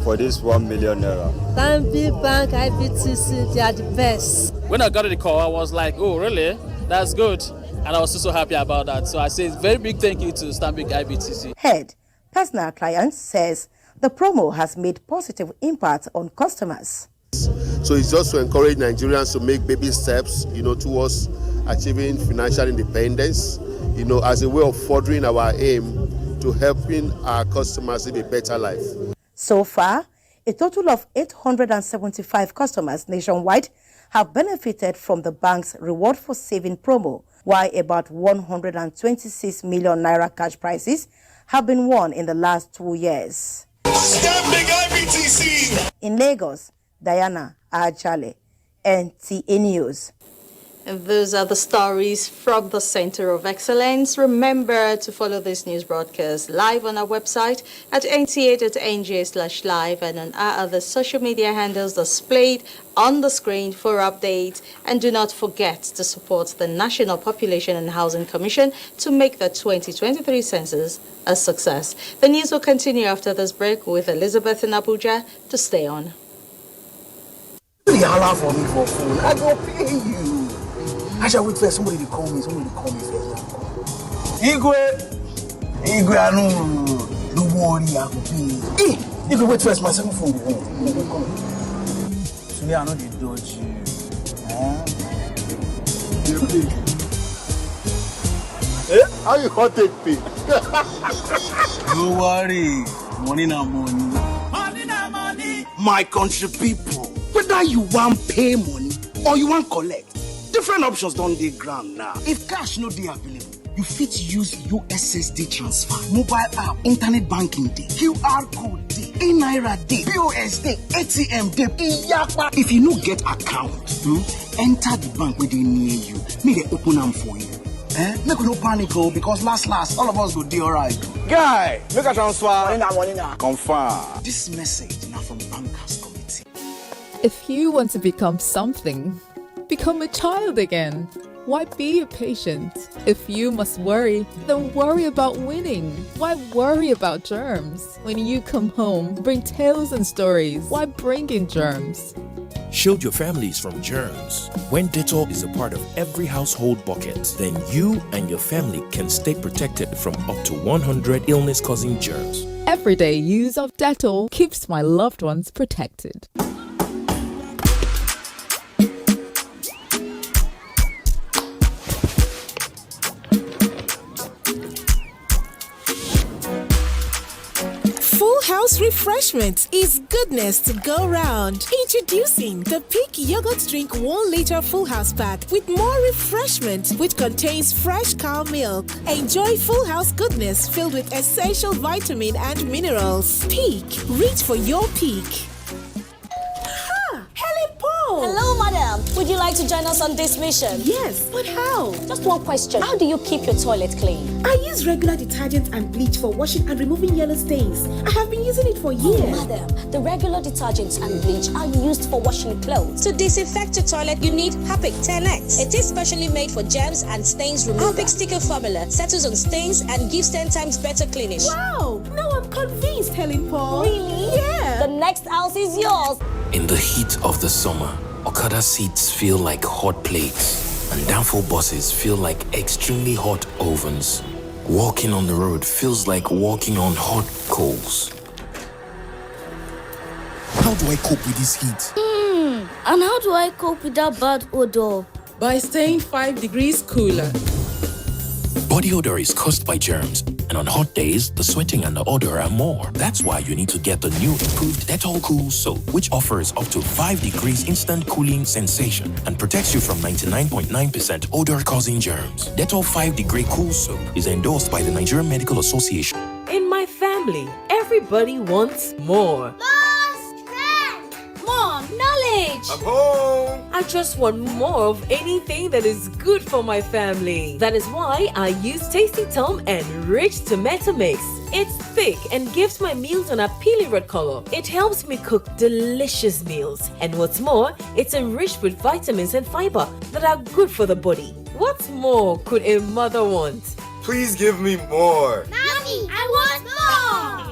[SPEAKER 14] for this 1 million naira.
[SPEAKER 17] Stanbic Bank IBTC, they are the best.
[SPEAKER 20] When I got the call, I was like, oh, really? That's good. And I was so happy about that. So I say a very big thank you to Stanbic IBTC.
[SPEAKER 3] Head Personal Clients says the promo has made positive impact on customers.
[SPEAKER 30] So it's just to encourage Nigerians to make baby steps, towards achieving financial independence, as a way of furthering our aim to helping our customers live a better life.
[SPEAKER 3] So far, a total of 875 customers nationwide have benefited from the bank's Reward for Saving promo, while about 126 million naira cash prizes have been won in the last 2 years.
[SPEAKER 21] Stanbic IBTC!
[SPEAKER 3] In Lagos, Diana Ajale, NTA News.
[SPEAKER 19] And those are the stories from the Center of Excellence. Remember to follow this news broadcast live on our website at nta.ng/live and on our other social media handles displayed on the screen for updates. And do not forget to support the National Population and Housing Commission to make the 2023 census a success. The news will continue after this break with Elizabeth in Abuja. To stay on.
[SPEAKER 22] You holler for me for phone, I go pay you. I shall wait for somebody to call me first. Igwe, no worry, I will pay. Hey, Igwe, wait first, my second phone will come. So I know they dodge you.
[SPEAKER 30] How you gonna take pay?
[SPEAKER 22] No worry, money na money. Money na money. My country people, whether you want pay money or you want collect, different options don't dey ground now. If cash no dey available, you fit use USSD transfer, mobile app, internet banking day, QR code day, e-naira day, POS day, ATM day, iyapa. If you no get account, enter the bank where they near you. Make they open them for you. Make we no panic because last, all of us go dey alright. Guy, make a transfer. Money now. Confirm. This message now from Bankers Committee.
[SPEAKER 23] If you want to become something, become a child again. Why be a patient? If you must worry, then worry about winning. Why worry about germs? When you come home, bring tales and stories. Why bring in germs?
[SPEAKER 31] Shield your families from germs. When Dettol is a part of every household bucket, then you and your family can stay protected from up to 100 illness-causing germs.
[SPEAKER 23] Everyday use of Dettol keeps my loved ones protected.
[SPEAKER 32] Full House Refreshment is goodness to go round. Introducing the Peak Yogurt Drink 1 liter Full House pack with more refreshment, which contains fresh cow milk. Enjoy Full House goodness filled with essential vitamin and minerals. Peak, reach for your peak.
[SPEAKER 33] Helen Paul! Hello, madam. Would you like to join us on this mission?
[SPEAKER 32] Yes, but how?
[SPEAKER 33] Just one question. How do you keep your toilet clean?
[SPEAKER 32] I use regular detergent and bleach for washing and removing yellow stains. I have been using it for years.
[SPEAKER 33] Oh, madam, the regular detergents and bleach are used for washing clothes.
[SPEAKER 34] To disinfect your toilet, you need Harpic 10X. It is specially made for germs and stains removal. Harpic sticker formula settles on stains and gives 10 times better cleaning.
[SPEAKER 32] Wow! Now I'm convinced, Helen Paul.
[SPEAKER 33] Really?
[SPEAKER 32] Yeah!
[SPEAKER 33] The next house is yours.
[SPEAKER 31] In the heat of the summer, Okada seats feel like hot plates, and downfall buses feel like extremely hot ovens. Walking on the road feels like walking on hot coals. How do I cope with this heat?
[SPEAKER 1] And how do I cope with that bad odor?
[SPEAKER 5] By staying 5 degrees cooler.
[SPEAKER 31] Body odor is caused by germs, and on hot days, the sweating and the odor are more. That's why you need to get the new improved Dettol Cool Soap, which offers up to 5 degrees instant cooling sensation and protects you from 99.9% odor-causing germs. Dettol 5-Degree Cool Soap is endorsed by the Nigerian Medical Association.
[SPEAKER 7] In my family, everybody wants more.
[SPEAKER 1] More knowledge.
[SPEAKER 7] I just want more of anything that is good for my family. That is why I use Tasty Tom Enriched Tomato Mix. It's thick and gives my meals an appealing red color. It helps me cook delicious meals. And what's more, it's enriched with vitamins and fiber that are good for the body. What more could a mother want?
[SPEAKER 21] Please give me more.
[SPEAKER 1] Mommy, I want more.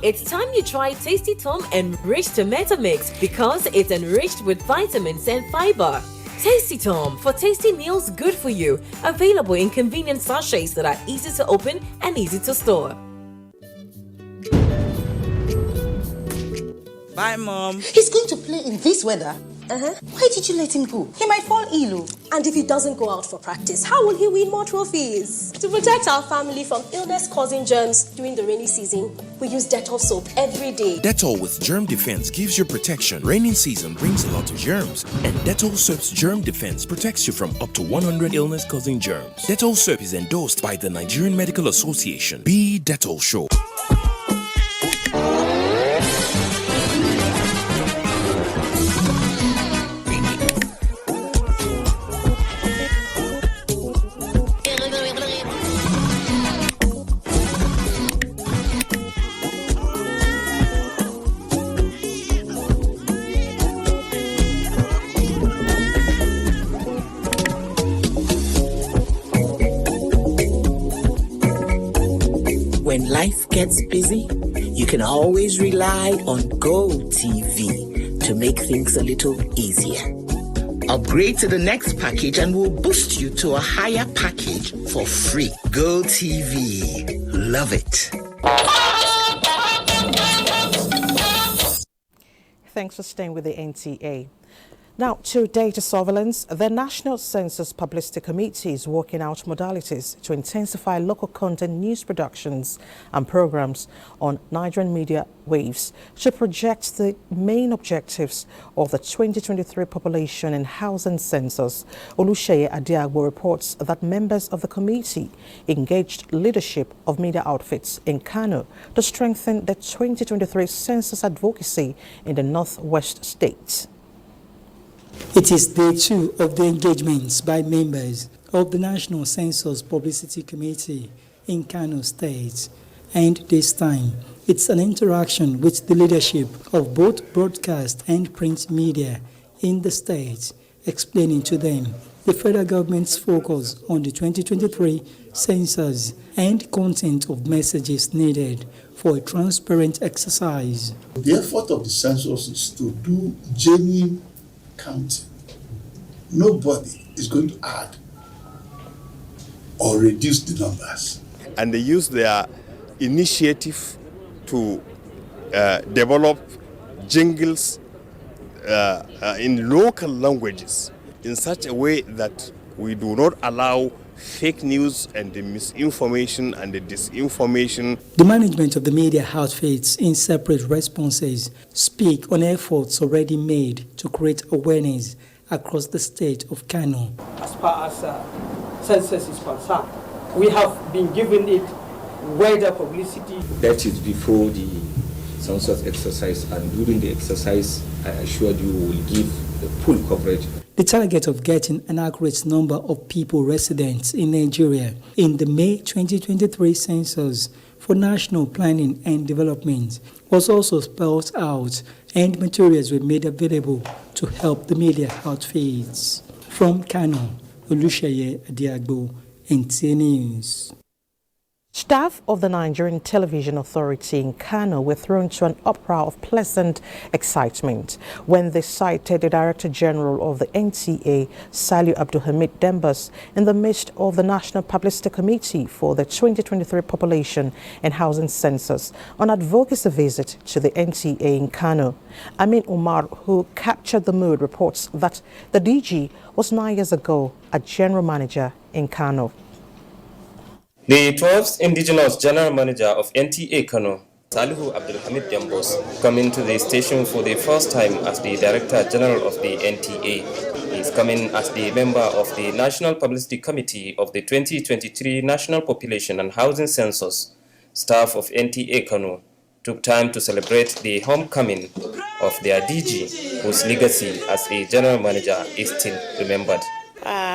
[SPEAKER 7] It's time you try Tasty Tom Enriched Tomato Mix because it's enriched with vitamins and fiber. Tasty Tom for tasty meals good for you. Available in convenient sachets that are easy to open and easy to store.
[SPEAKER 8] Bye, Mom.
[SPEAKER 9] He's going to play in this weather. Why did you let him go? He might fall ill.
[SPEAKER 34] And if he doesn't go out for practice, how will he win more trophies? To protect our family from illness-causing germs during the rainy season, we use Dettol soap every day.
[SPEAKER 31] Dettol with germ defense gives you protection. Raining season brings a lot of germs, and Dettol soap's germ defense protects you from up to 100 illness-causing germs. Dettol soap is endorsed by the Nigerian Medical Association. Be Dettol Show.
[SPEAKER 10] When life gets busy, you can always rely on GoTV to make things a little easier. Upgrade to the next package and we'll boost you to a higher package for free. GoTV. Love it.
[SPEAKER 2] Thanks for staying with the NTA. Now, to data surveillance, the National Census Publicity Committee is working out modalities to intensify local content news productions and programs on Nigerian media waves to project the main objectives of the 2023 Population and Housing Census. Olusheye Adiagbo reports that members of the committee engaged leadership of media outfits in Kano to strengthen the 2023 census advocacy in the Northwest states.
[SPEAKER 11] It is day 2 of the engagements by members of the National Census Publicity Committee in Kano State. And this time, it's an interaction with the leadership of both broadcast and print media in the state, explaining to them the federal government's focus on the 2023 census and content of messages needed for a transparent exercise.
[SPEAKER 12] The effort of the census is to do genuine counting. Nobody is going to add or reduce the numbers.
[SPEAKER 30] And they use their initiative to develop jingles in local languages in such a way that we do not allow fake news and the misinformation and the disinformation.
[SPEAKER 11] The management of the media outfits in separate responses speak on efforts already made to create awareness across the state of Kano.
[SPEAKER 15] As far as census is concerned, we have been given it wider publicity.
[SPEAKER 16] That is before the census exercise, and during the exercise, I assure you we will give the full coverage.
[SPEAKER 11] The target of getting an accurate number of people residents in Nigeria in the May 2023 census for national planning and development was also spelled out, and materials were made available to help the media outfits. From Kano, Olusheye Adiagbo, NTA News.
[SPEAKER 2] Staff of the Nigerian Television Authority in Kano were thrown to an uproar of pleasant excitement when they cited the Director General of the NTA, Saliu Abdulhamid Dembas, in the midst of the National Publicity Committee for the 2023 Population and Housing Census on advocacy visit to the NTA in Kano. Amin Umar, who captured the mood, reports that the DG was 9 years ago a General Manager in Kano.
[SPEAKER 4] The 12th Indigenous General Manager of NTA Kano, Saliu Abdulhamid Dembas, coming to the station for the first time as the Director General of the NTA. He is coming as the member of the National Publicity Committee of the 2023 National Population and Housing Census. Staff of NTA Kano took time to celebrate the homecoming of their DG, whose legacy as a General Manager is still remembered.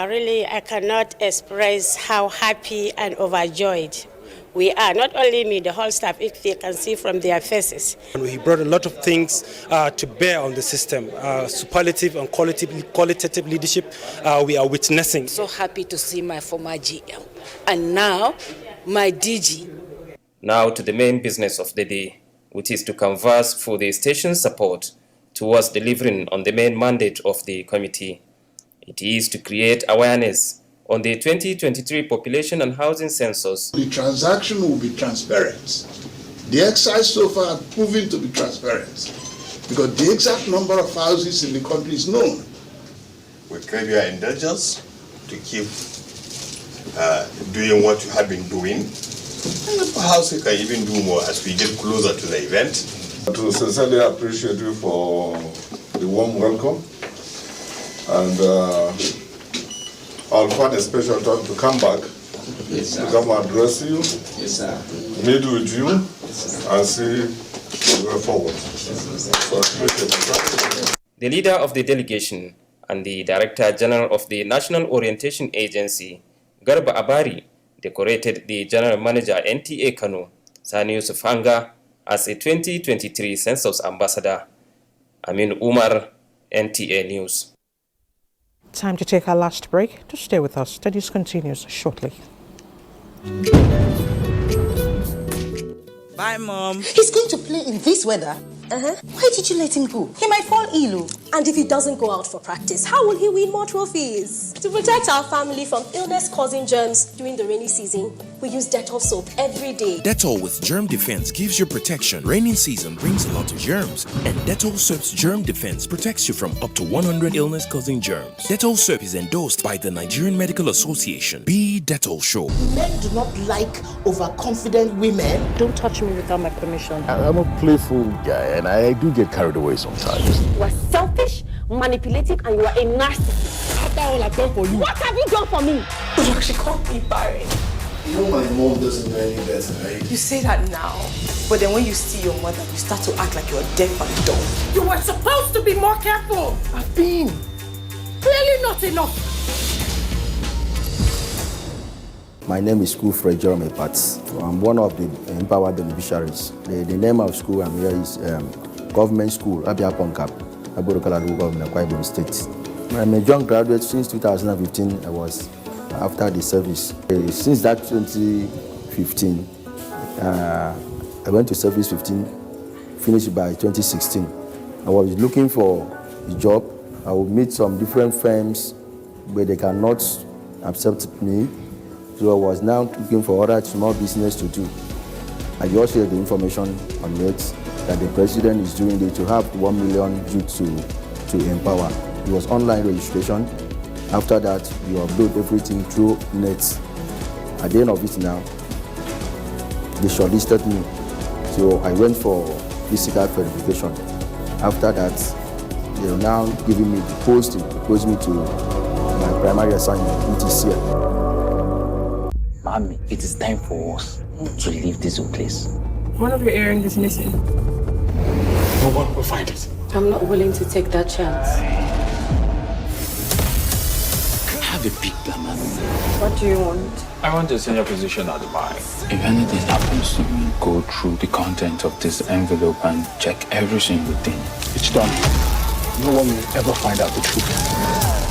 [SPEAKER 6] Really, I cannot express how happy and overjoyed we are. Not only me, the whole staff, if they can see from their faces.
[SPEAKER 8] He brought a lot of things to bear on the system. Superlative and qualitative leadership we are witnessing.
[SPEAKER 13] So happy to see my former GM and now my DG.
[SPEAKER 4] Now to the main business of the day, which is to canvass for the station's support towards delivering on the main mandate of the committee. It is to create awareness on the 2023 Population and Housing Census.
[SPEAKER 12] The transaction will be transparent. The exercise so far has proven to be transparent because the exact number of houses in the country is known.
[SPEAKER 30] We crave your indulgence to keep doing what you have been doing. And perhaps we can even do more as we get closer to the event.
[SPEAKER 14] To sincerely appreciate you for the warm welcome. And I'll find a special time to come back, to come and address you, meet with you, and see the way forward.
[SPEAKER 4] The leader of the delegation and the Director General of the National Orientation Agency, Garba Abari, decorated the General Manager NTA Kano, Sani Yusuf Hanga, as a 2023 Census Ambassador. Amin Umar, NTA News.
[SPEAKER 2] Time to take our last break. To stay with us, the news continues shortly.
[SPEAKER 9] Bye, Mom. He's going to play in this weather. Why did you let him go? He might fall ill.
[SPEAKER 33] And if he doesn't go out for practice, how will he win more trophies? To protect our family from illness-causing germs during the rainy season, we use Dettol soap every day.
[SPEAKER 31] Dettol with germ defense gives you protection. Rainy season brings a lot of germs, and Dettol soap's germ defense protects you from up to 100 illness-causing germs. Dettol soap is endorsed by the Nigerian Medical Association. Be Dettol Show.
[SPEAKER 22] Men do not like overconfident women.
[SPEAKER 2] Don't touch me without my permission.
[SPEAKER 17] I'm a playful guy, and I do get carried away sometimes.
[SPEAKER 33] You are selfish, manipulative, and you are a narcissist.
[SPEAKER 22] After all I've done for you.
[SPEAKER 33] What have you done for me?
[SPEAKER 22] Look, she called me barren.
[SPEAKER 17] You know my mom doesn't know any better, right?
[SPEAKER 22] You say that now, but then when you see your mother, you start to act like you're deaf and dumb.
[SPEAKER 33] You were supposed to be more careful.
[SPEAKER 17] I've been.
[SPEAKER 33] Clearly not enough.
[SPEAKER 18] My name is School Fred Jeremy Pats. I'm one of the empowered beneficiaries. The name of school I'm here is Government School, Abia Ponkap, Aburukaladu Government, Akwa Ibom State. I'm a young graduate since 2015. I was after the service. Since that 2015, I went to service 15, finished by 2016. I was looking for a job. I would meet some different firms where they cannot accept me. So I was now looking for other small business to do. I just heard the information on net that the president is doing it to have 1 million youth to empower. It was online registration. After that, you upload everything through net. At the end of it now, they shortlisted me. So I went for physical verification. After that, they are now giving me the post to propose me to my primary assignment, ETC.
[SPEAKER 20] Mommy, it is time for us to leave this place.
[SPEAKER 5] One of your earrings is missing.
[SPEAKER 20] No one will find it.
[SPEAKER 33] I'm not willing to take that chance.
[SPEAKER 20] Have a big plan, Mommy.
[SPEAKER 33] What do you want?
[SPEAKER 20] I want a senior position at the bank. If anything happens to me, go through the content of this envelope and check every single thing. It's done. No one will ever find out the truth.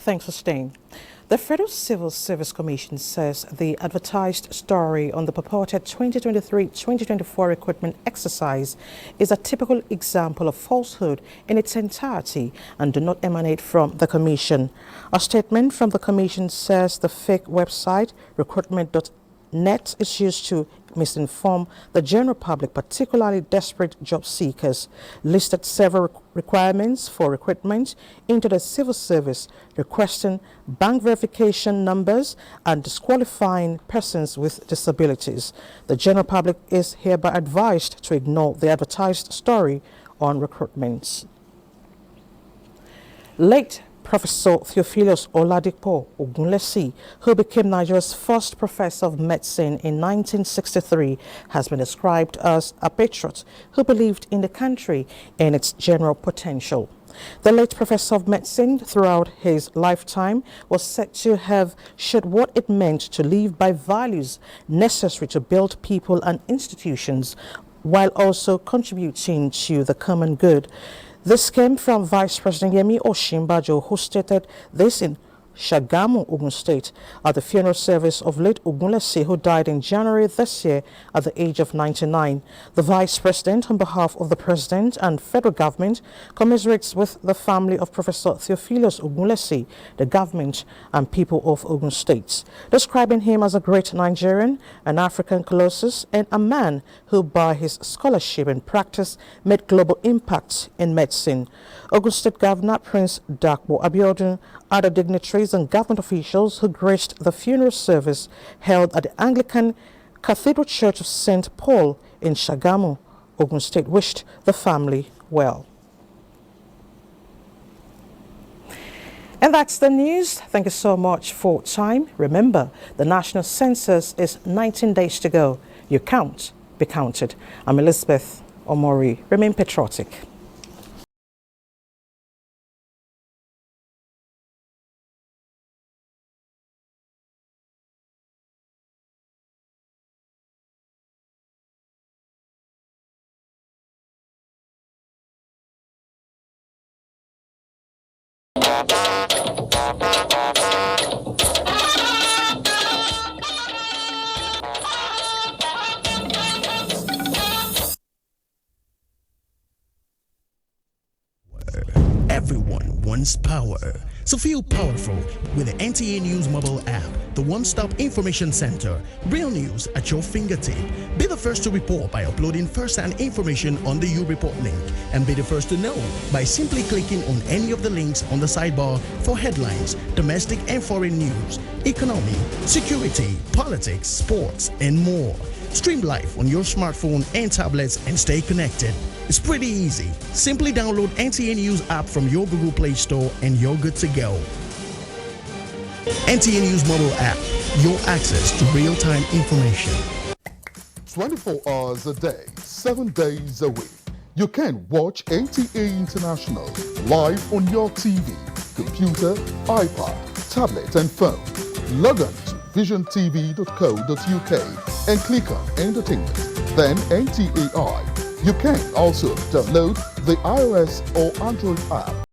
[SPEAKER 2] Thanks for staying. The Federal Civil Service Commission says the advertised story on the purported 2023-2024 recruitment exercise is a typical example of falsehood in its entirety and do not emanate from the Commission. A statement from the Commission says the fake website recruitment.net is used to misinform the general public, particularly desperate job seekers, listed several requirements for recruitment into the civil service, requesting bank verification numbers and disqualifying persons with disabilities. The general public is hereby advised to ignore the advertised story on recruitment. Late Professor Theophilus Oladipo Ogunlesi, who became Nigeria's first professor of medicine in 1963, has been described as a patriot who believed in the country and its general potential. The late professor of medicine throughout his lifetime was said to have showed what it meant to live by values necessary to build people and institutions while also contributing to the common good. This came from Vice President Yemi Osinbajo, who stated this in Shagamu, Ogun State, at the funeral service of late Ogunlesi, who died in January this year at the age of 99. The Vice President, on behalf of the President and federal government, commiserates with the family of Professor Theophilus Ogunlesi, the government and people of Ogun State, describing him as a great Nigerian, an African colossus, and a man who by his scholarship and practice made global impact in medicine. Ogun State Governor Prince Dakbo Abiodun, other dignitaries and government officials who graced the funeral service held at the Anglican Cathedral Church of St. Paul in Shagamu, Ogun State, wished the family well. And that's the news. Thank you so much for time. Remember, the national census is 19 days to go. You count, be counted. I'm Elizabeth Omori. Remain patriotic.
[SPEAKER 1] Everyone wants power. So feel powerful with the NTA News mobile app, the one-stop information center. Real news at your fingertip. Be the first to report by uploading first-hand information on the U-Report link, and be the first to know by simply clicking on any of the links on the sidebar for headlines, domestic and foreign news, economy, security, politics, sports, and more. Stream live on your smartphone and tablets and stay connected. It's pretty easy. Simply download NTA News app from your Google Play Store and you're good to go. NTA News mobile app, your access to real-time information.
[SPEAKER 3] 24 hours a day, 7 days a week. You can watch NTA International live on your TV, computer, iPad, tablet and phone. Log on to visiontv.co.uk and click on Entertainment, then NTAI. You can also download the iOS or Android app